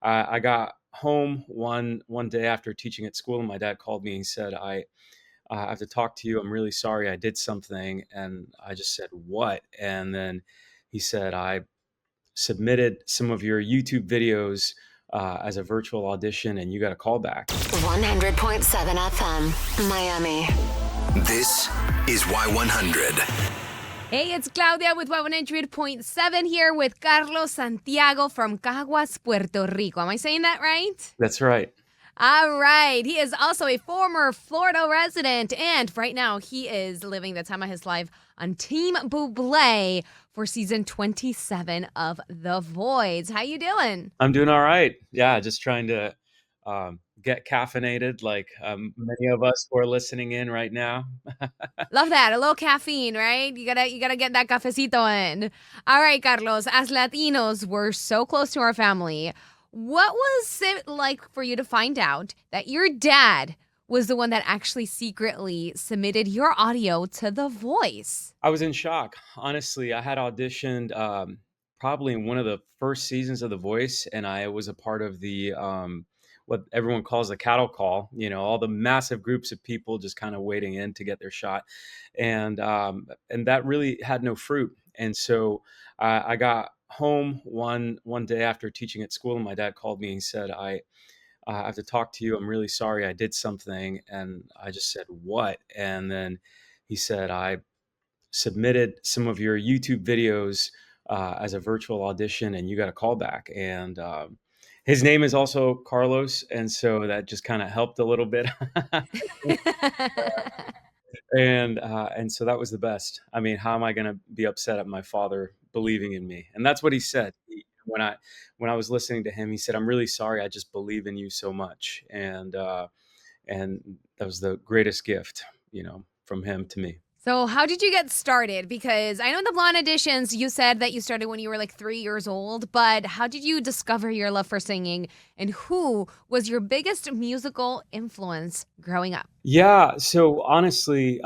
I got home one day after teaching at school, and my dad called me and he said, I have to talk to you. I'm really sorry I did something." And I just said, "What?" And then he said, "I submitted some of your YouTube videos as a virtual audition, and you got a call back." 100.7 FM, Miami. This is Y100. Hey, it's Claudia with Y100.7 here with Carlos Santiago from Caguas, Puerto Rico. Am I saying that right? That's right. All right. He is also a former Florida resident, and right now he is living the time of his life on Team Bublé for season 27 of The Voice. How you doing? I'm doing all right. Yeah, just trying to get caffeinated like many of us who are listening in right now. Love that. A little caffeine, right? You gotta get that cafecito in. All right, Carlos, as Latinos, we're so close to our family. What was it like for you to find out that your dad was the one that actually secretly submitted your audio to The Voice? I was in shock. Honestly, I had auditioned probably in one of the first seasons of The Voice, and I was a part of the what everyone calls the cattle call. You know, all the massive groups of people just kind of waiting in to get their shot, and that really had no fruit. And so I got home one day after teaching at school, and my dad called me and he said, I have to talk to you. I'm really sorry I did something." And I just said, "What?" And then he said, "I submitted some of your YouTube videos as a virtual audition, and you got a call back." And his name is also Carlos, and so that just kind of helped a little bit. And so that was the best. I mean, how am I going to be upset at my father believing in me? And that's what he said. When I was listening to him, he said, "I'm really sorry. I just believe in you so much." And that was the greatest gift, from him to me. So how did you get started? Because I know the Blonde Auditions, you said that you started when you were like 3 years old, but how did you discover your love for singing, and who was your biggest musical influence growing up? Yeah. So honestly,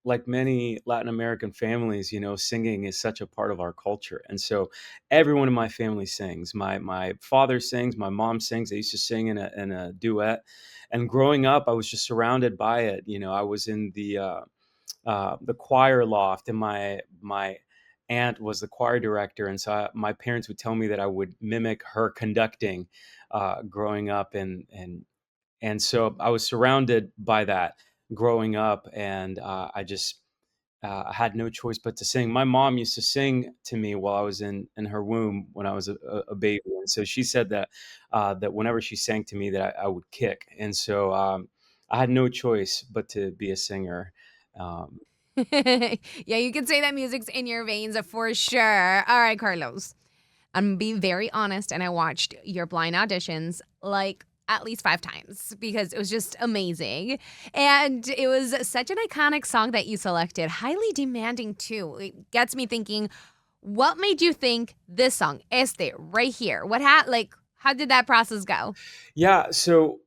like many Latin American families, singing is such a part of our culture, and so everyone in my family sings. My father sings, my mom sings. They used to sing in a duet, and growing up, I was just surrounded by it. I was in the choir loft, and my aunt was the choir director, and so my parents would tell me that I would mimic her conducting, growing up, and so I was surrounded by that growing up, and I just had no choice but to sing. My mom used to sing to me while I was in her womb when I was a baby, and so she said that whenever she sang to me that I would kick, and so I had no choice but to be a singer. Um, Yeah, you can say that music's in your veins for sure. All right, Carlos. I'm being very honest, and I watched your blind auditions like at least 5 times because it was just amazing. And it was such an iconic song that you selected, highly demanding too. It gets me thinking, what made you think this song, este, right here? How did that process go? Yeah, so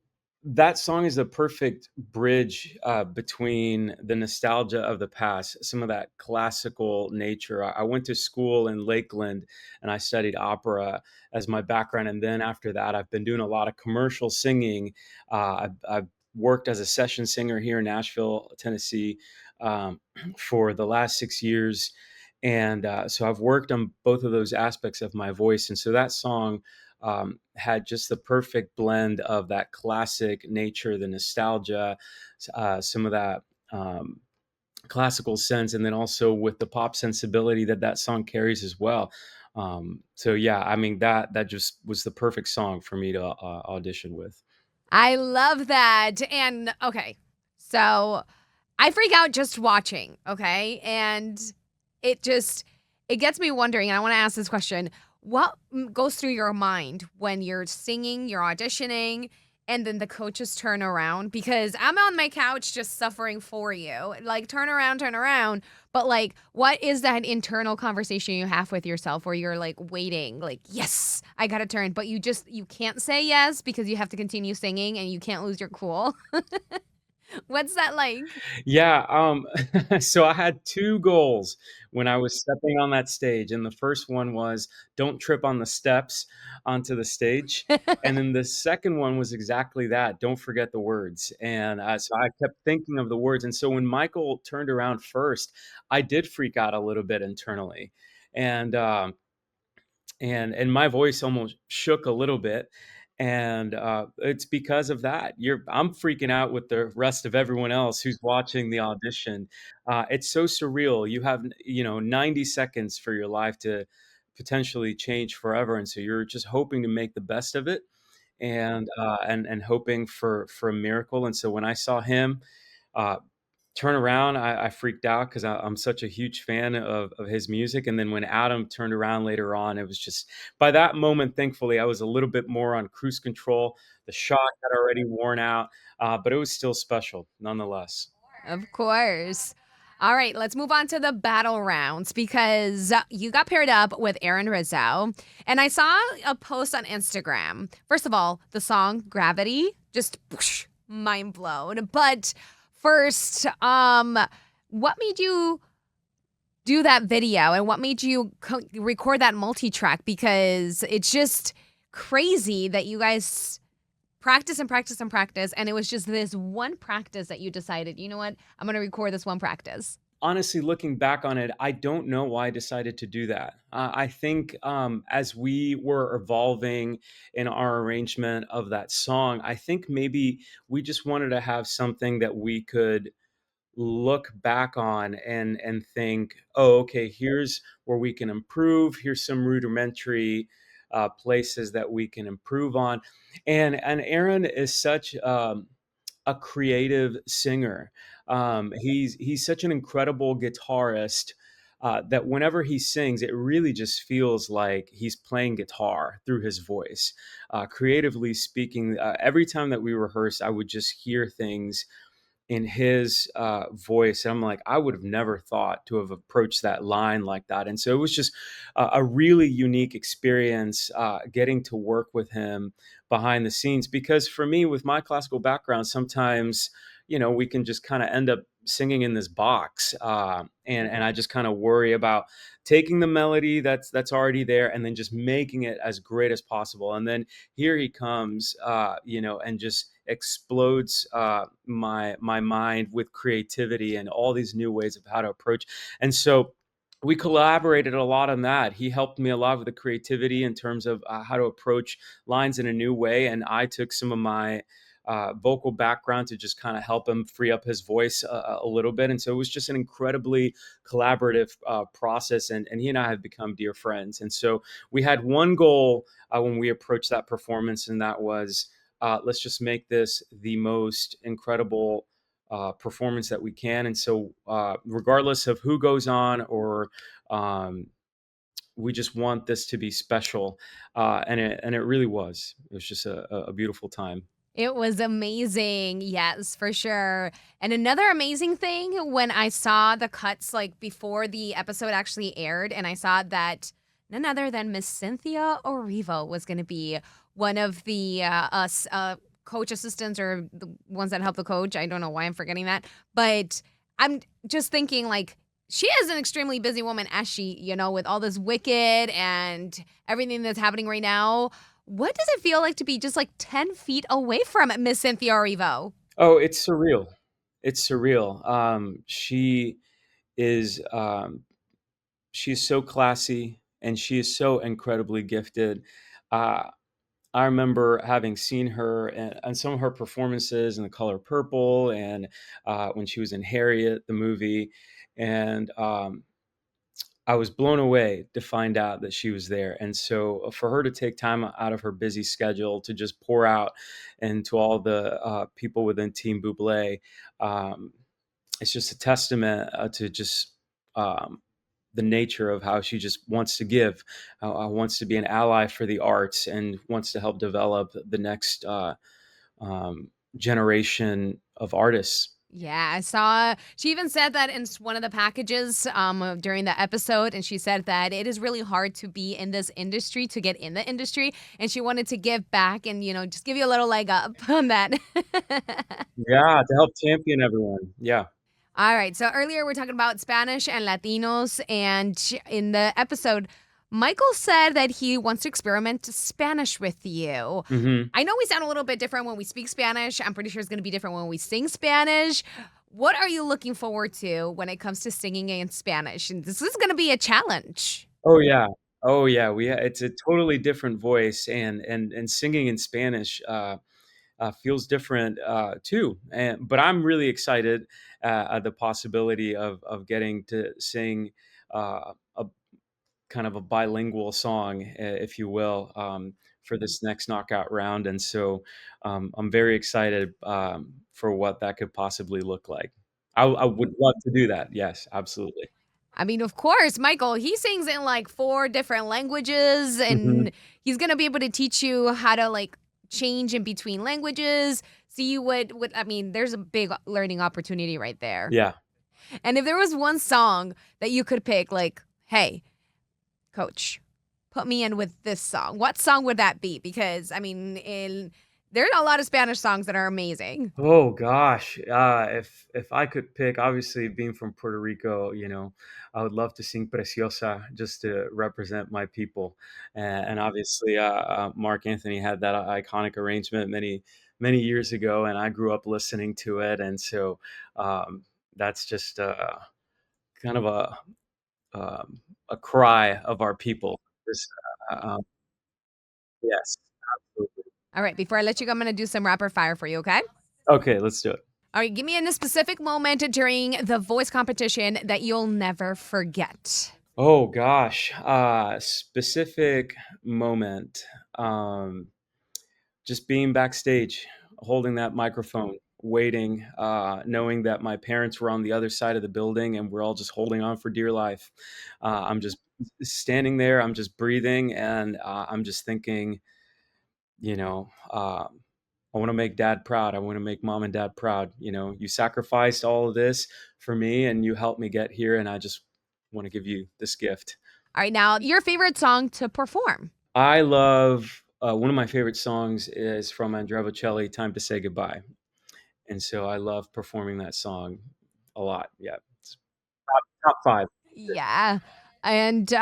that song is the perfect bridge between the nostalgia of the past, some of that classical nature. I went to school in Lakeland and I studied opera as my background. And then after that, I've been doing a lot of commercial singing. I've worked as a session singer here in Nashville, Tennessee, um, for the last 6 years. And so I've worked on both of those aspects of my voice. And so that song had just the perfect blend of that classic nature, the nostalgia, some of that classical sense, and then also with the pop sensibility that song carries as well. So yeah, I mean that just was the perfect song for me to audition with. I love that. And okay, so I freak out just watching, okay? And it just it gets me wondering, and I want to ask this question. What goes through your mind when you're singing, you're auditioning, and then the coaches turn around? Because I'm on my couch just suffering for you. Like, turn around, turn around. But, like, what is that internal conversation you have with yourself where you're, like, waiting, like, yes, I got to turn. But you can't say yes because you have to continue singing and you can't lose your cool. What's that like? Yeah. So I had two goals when I was stepping on that stage, and the first one was, "Don't trip on the steps onto the stage," and then the second one was exactly that, "Don't forget the words," and, so I kept thinking of the words, and so when Michael turned around first, I did freak out a little bit internally, and, and my voice almost shook a little bit, and it's because of that. I'm freaking out with the rest of everyone else who's watching the audition. It's so surreal. You have 90 seconds for your life to potentially change forever, and so you're just hoping to make the best of it, and hoping for a miracle. And so when I saw him uh, turn around, I freaked out because I'm such a huge fan of his music. And then when Adam turned around later on, it was just by that moment, thankfully, I was a little bit more on cruise control. The shock had already worn out, but it was still special nonetheless. Of course. All right, let's move on to the battle rounds because you got paired up with Aaron Rizzo. And I saw a post on Instagram. First of all, the song Gravity, just whoosh, mind blown. But first, what made you do that video and what made you record that multi-track? Because it's just crazy that you guys practice and practice and practice, and it was just this one practice that you decided, you know what, I'm gonna record this one practice. Honestly, looking back on it, I don't know why I decided to do that. I think as we were evolving in our arrangement of that song, I think maybe we just wanted to have something that we could look back on and think, oh, okay, here's where we can improve. Here's some rudimentary places that we can improve on. And Aaron is such a creative singer. He's such an incredible guitarist. That whenever he sings, it really just feels like he's playing guitar through his voice. Creatively speaking, every time that we rehearse, I would just hear things in his voice. And I'm like, I would have never thought to have approached that line like that. And so it was just a really unique experience getting to work with him behind the scenes. Because for me, with my classical background, sometimes, we can just kind of end up singing in this box. And I just kind of worry about taking the melody that's already there and then just making it as great as possible. And then here he comes, and just explodes my mind with creativity and all these new ways of how to approach. And so we collaborated a lot on that. He helped me a lot with the creativity in terms of how to approach lines in a new way, and I took some of my vocal background to just kind of help him free up his voice a little bit. And so it was just an incredibly collaborative process. And he and I have become dear friends. And so we had one goal when we approached that performance, and that was let's just make this the most incredible performance that we can. And so, regardless of who goes on, or we just want this to be special, and it really was. It was just a beautiful time. It was amazing. Yes, for sure. And another amazing thing when I saw the cuts like before the episode actually aired, and I saw that none other than Miss Cynthia Orivo was going to be one of the coach assistants or the ones that help the coach. I don't know why I'm forgetting that. But I'm just thinking like she is an extremely busy woman as she, with all this Wicked and everything that's happening right now. What does it feel like to be just like 10 feet away from Miss Cynthia Erivo? Oh, it's surreal. It's surreal. Is um, she's so classy, and she is so incredibly gifted. Uh, I remember having seen her and some of her performances in The Color Purple, and when she was in Harriet, the movie, and I was blown away to find out that she was there. And so for her to take time out of her busy schedule to just pour out into all the people within Team Bublé, um, it's just a testament to just the nature of how she just wants to give, wants to be an ally for the arts, and wants to help develop the next um, generation of artists. Yeah, I saw. She even said that in one of the packages during the episode, and she said that it is really hard to be in this industry, to get in the industry, and she wanted to give back and just give you a little leg up on that. Yeah, to help champion everyone. Yeah. All right. So earlier we're talking about Spanish and Latinos, and in the episode, Michael said that he wants to experiment Spanish with you. Hmm. I know we sound a little bit different when we speak Spanish. I'm pretty sure it's going to be different when we sing Spanish. What are you looking forward to when it comes to singing in Spanish? And this is going to be a challenge. Oh yeah. Oh yeah. It's a totally different voice, and singing in Spanish feels different too. But I'm really excited at the possibility of getting to sing a kind of a bilingual song, if you will, for this next knockout round. And so I'm very excited for what that could possibly look like. I would love to do that. Yes, absolutely. I mean, of course, Michael, he sings in like 4 different languages, Hmm. and he's going to be able to teach you how to like change in between languages. So you would I mean, there's a big learning opportunity right there. Yeah. And if there was one song that you could pick, like, hey, coach, put me in with this song, what song would that be? Because, I mean, there are a lot of Spanish songs that are amazing. Oh gosh, if I could pick, obviously being from Puerto Rico, I would love to sing "Preciosa" just to represent my people, and obviously Mark Anthony had that iconic arrangement many years ago, and I grew up listening to it, and so that's just kind of a cry of our people. Just, yes, absolutely. All right, before I let you go, I'm going to do some rapid fire for you, okay? Okay, let's do it. All right, give me a specific moment during the voice competition that you'll never forget. Oh gosh, specific moment. Um, just being backstage, holding that microphone, waiting, knowing that my parents were on the other side of the building and we're all just holding on for dear life. I'm just standing there, I'm just breathing, and I'm just thinking, you know, I want to make dad proud. I want to make mom and dad proud. You sacrificed all of this for me and you helped me get here. And I just want to give you this gift. All right, now your favorite song to perform. I love one of my favorite songs is from Andrea Bocelli, "Time to Say Goodbye," and so I love performing that song a lot. Yeah, it's top five. Yeah. And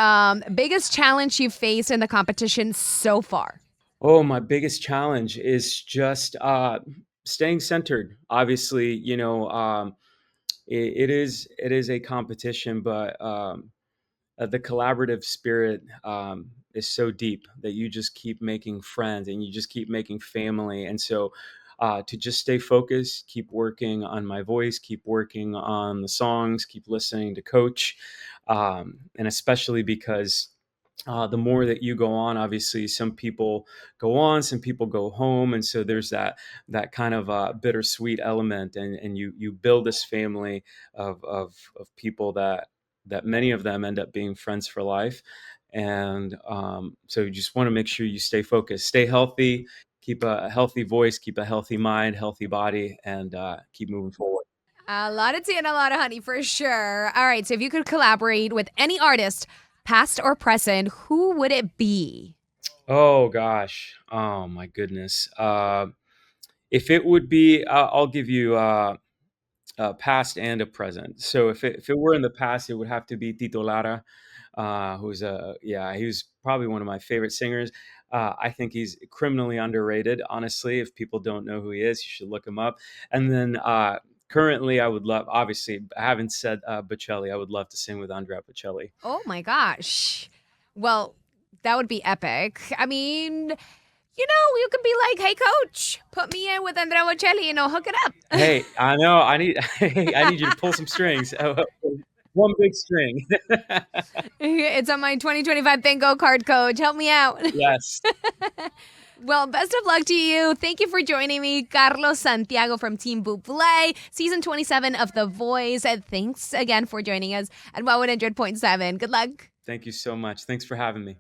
biggest challenge you've faced in the competition so far. Oh, my biggest challenge is just staying centered. Obviously, it is a competition, but the collaborative spirit is so deep that you just keep making friends and you just keep making family. And so to just stay focused, keep working on my voice, keep working on the songs, keep listening to coach. And especially because the more that you go on, obviously some people go on, some people go home, and so there's that kind of bittersweet element, and you build this family of people that many of them end up being friends for life. And so you just want to make sure you stay focused, stay healthy, keep a healthy voice, keep a healthy mind, healthy body, and keep moving forward. A lot of tea and a lot of honey for sure. All right, so if you could collaborate with any artist, past or present, who would it be? Oh gosh, oh my goodness. If it would be, I'll give you a past and a present. So if it were in the past, it would have to be Tito Lara, he was probably one of my favorite singers. I think he's criminally underrated. Honestly, if people don't know who he is, you should look him up. And then currently, I would love. Obviously, I haven't said Bocelli. I would love to sing with Andrea Bocelli. Oh my gosh. Well, that would be epic. I mean, you could be like, hey, coach, put me in with Andrea Bocelli, hook it up. Hey, I know. I need. I need you to pull some strings. One big string. It's on my 2025 bingo card, coach. Help me out. Yes. Well, best of luck to you. Thank you for joining me, Carlos Santiago from Team Bublé, season 27 of The Voice. And thanks again for joining us at Y100.7. Good luck. Thank you so much. Thanks for having me.